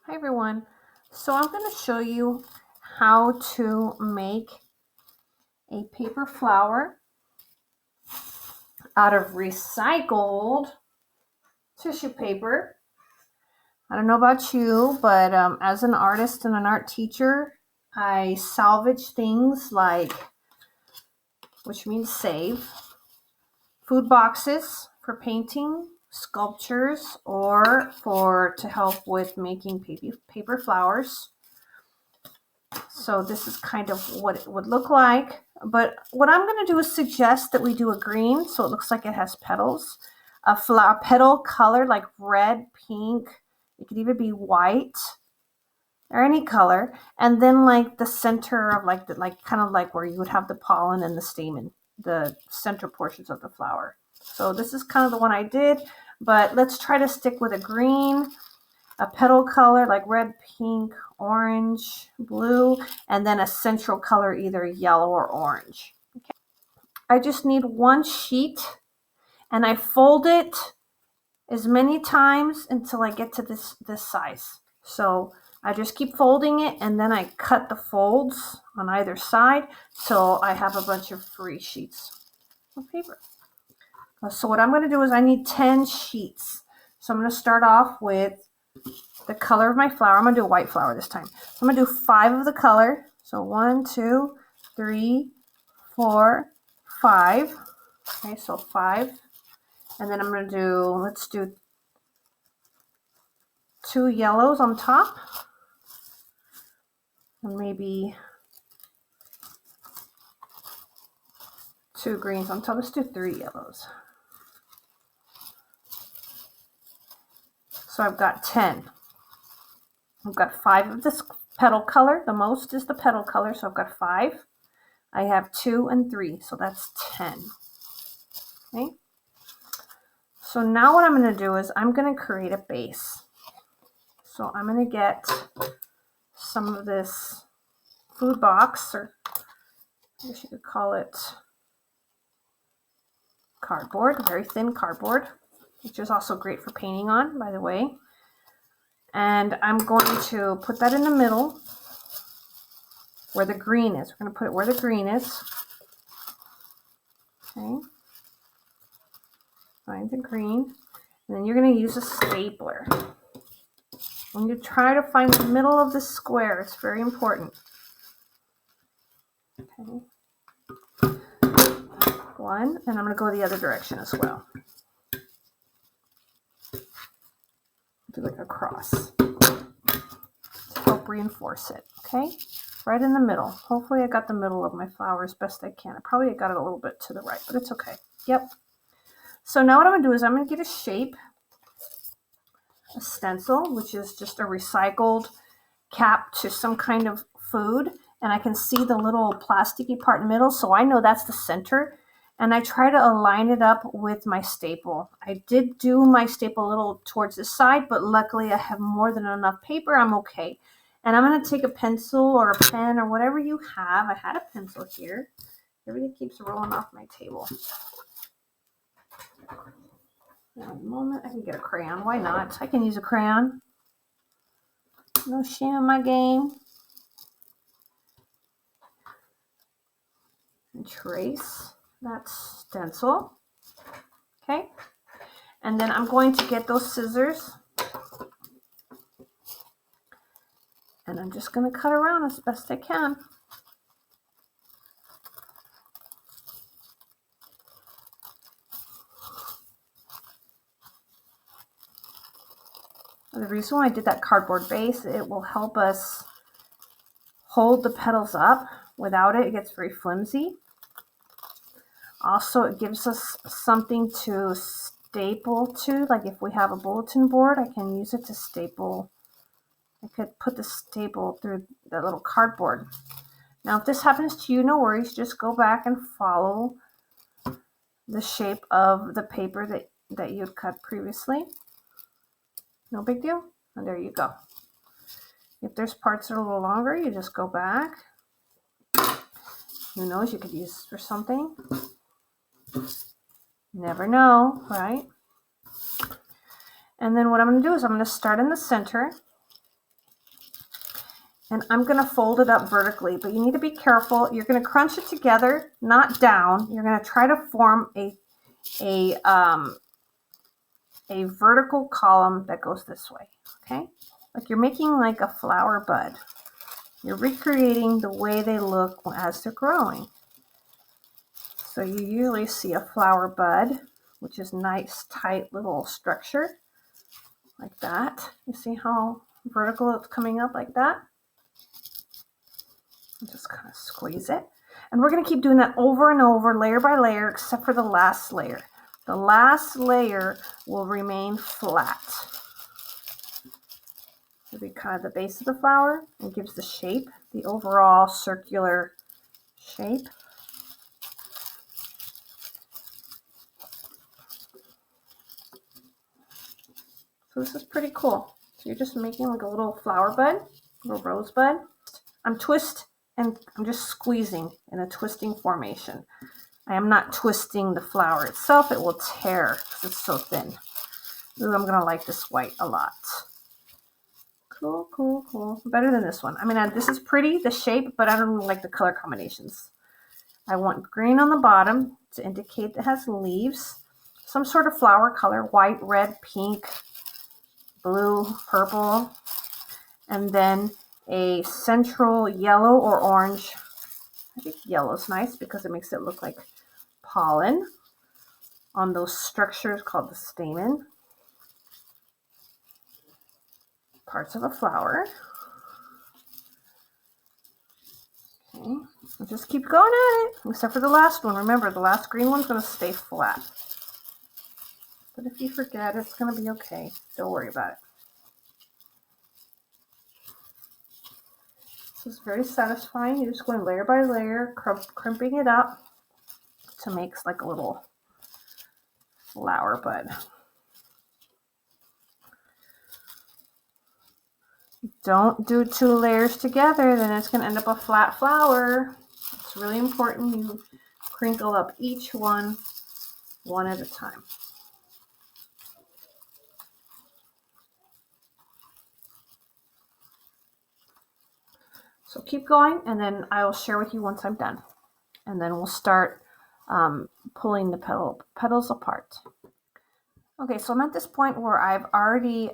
Hi everyone. So I'm going to show you how to make a paper flower out of recycled tissue paper. I don't know about you, but as an artist and an art teacher, I salvage things like, which means save, food boxes for painting, sculptures, or to help with making paper flowers. So this is kind of what it would look like. But what I'm going to do is suggest that we do a green, so it looks like it has petals. A flower petal color like red, pink. It could even be white or any color. And then like the center of kind of like where you would have the pollen and the stamen, the center portions of the flower. So this is kind of the one I did. But let's try to stick with a green, a petal color like red, pink, orange, blue, and then a central color, either yellow or orange. Okay. I just need one sheet and I fold it as many times until I get to this size. So I just keep folding it and then I cut the folds on either side so I have a bunch of free sheets of paper. So what I'm going to do is I need 10 sheets. So I'm going to start off with the color of my flower. I'm going to do a white flower this time. So I'm going to do 5 of the color. So 1, 2, 3, 4, 5. Okay, so 5. And then I'm going to let's do 2 yellows on top. And maybe 2 greens on top. Let's do 3 yellows. So I've got 10. I've got 5 of this petal color. The most is the petal color, so I've got 5. I have 2 and 3, so that's 10. Okay. So now what I'm going to do is I'm going to create a base. So I'm going to get some of this food box, or I guess you could call it cardboard, very thin cardboard, which is also great for painting on, by the way. And I'm going to put that in the middle where the green is. We're going to put it where the green is. Okay. Find the green. And then you're going to use a stapler. When you try to find the middle of the square, it's very important. Okay. 1, and I'm going to go the other direction as well. Do like a cross to help reinforce it. Okay, right in the middle. Hopefully I got the middle of my flower as best I can. I probably got it a little bit to the right, but it's okay. Yep. So now what I'm going to do is I'm going to get a shape, a stencil, which is just a recycled cap to some kind of food. And I can see the little plasticky part in the middle, so I know that's the center. And I try to align it up with my staple. I did do my staple a little towards the side, but luckily I have more than enough paper. I'm okay. And I'm going to take a pencil or a pen or whatever you have. I had a pencil here. Everything keeps rolling off my table. Now, a moment, I can get a crayon. Why not? I can use a crayon. No shame in my game. And trace that stencil. Okay. And then I'm going to get those scissors. And I'm just going to cut around as best I can. The reason why I did that cardboard base, it will help us hold the petals up. Without it, it gets very flimsy. Also, it gives us something to staple to. Like if we have a bulletin board, I can use it to staple. I could put the staple through the little cardboard. Now, if this happens to you, no worries. Just go back and follow the shape of the paper that you had cut previously. No big deal. And there you go. If there's parts that are a little longer, you just go back. Who knows, you could use this for something. Never know, right? And then what I'm going to do is I'm going to start in the center. and I'm going to fold it up vertically, but you need to be careful. You're going to crunch it together, not down. You're going to try to form a vertical column that goes this way, okay? Like you're making like a flower bud. You're recreating the way they look as they're growing. So you usually see a flower bud, which is nice, tight little structure, like that. You see how vertical it's coming up like that? Just kind of squeeze it. And we're going to keep doing that over and over, layer by layer, except for the last layer. The last layer will remain flat. It'll be kind of the base of the flower and gives the shape, the overall circular shape. So this is pretty cool. So you're just making like a little flower bud, a little rosebud. I'm just squeezing in a twisting formation. I am not twisting the flower itself. It will tear because it's so thin. Ooh, I'm going to like this white a lot. Cool, cool, cool. Better than this one. I mean, this is pretty, the shape, but I don't really like the color combinations. I want green on the bottom to indicate it has leaves. Some sort of flower color, white, red, pink, blue, purple. And then a central yellow or orange. I think yellow is nice because it makes it look like pollen on those structures called the stamen. Parts of a flower. Okay, we'll just keep going at it, except for the last one. Remember, the last green one's going to stay flat. But if you forget, it's going to be okay. Don't worry about it. This is very satisfying. You're just going layer by layer, crimping it up to make like a little flower bud. Don't do 2 layers together, then it's going to end up a flat flower. It's really important you crinkle up each one at a time. So keep going, and then I will share with you once I'm done. And then we'll start pulling the petals apart. Okay, so I'm at this point where I've already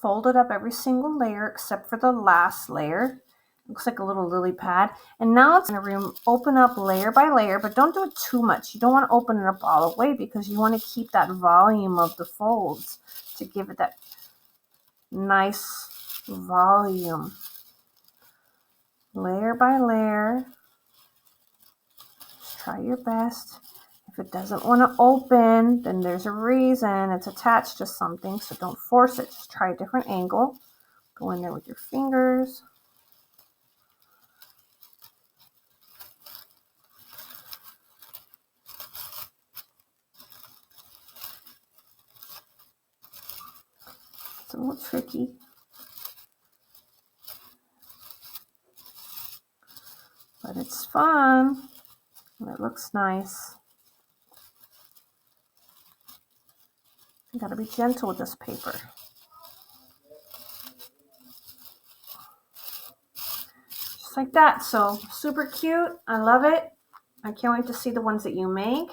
folded up every single layer except for the last layer. Looks like a little lily pad. And now it's going to open up layer by layer, but don't do it too much. You don't want to open it up all the way because you want to keep that volume of the folds to give it that nice volume. Layer by layer. Just try your best. If it doesn't want to open, then there's a reason. It's attached to something, so don't force it. Just try a different angle. Go in there with your fingers. It's a little tricky. But it's fun. And it looks nice. You gotta be gentle with this paper. Just like that. So super cute. I love it. I can't wait to see the ones that you make.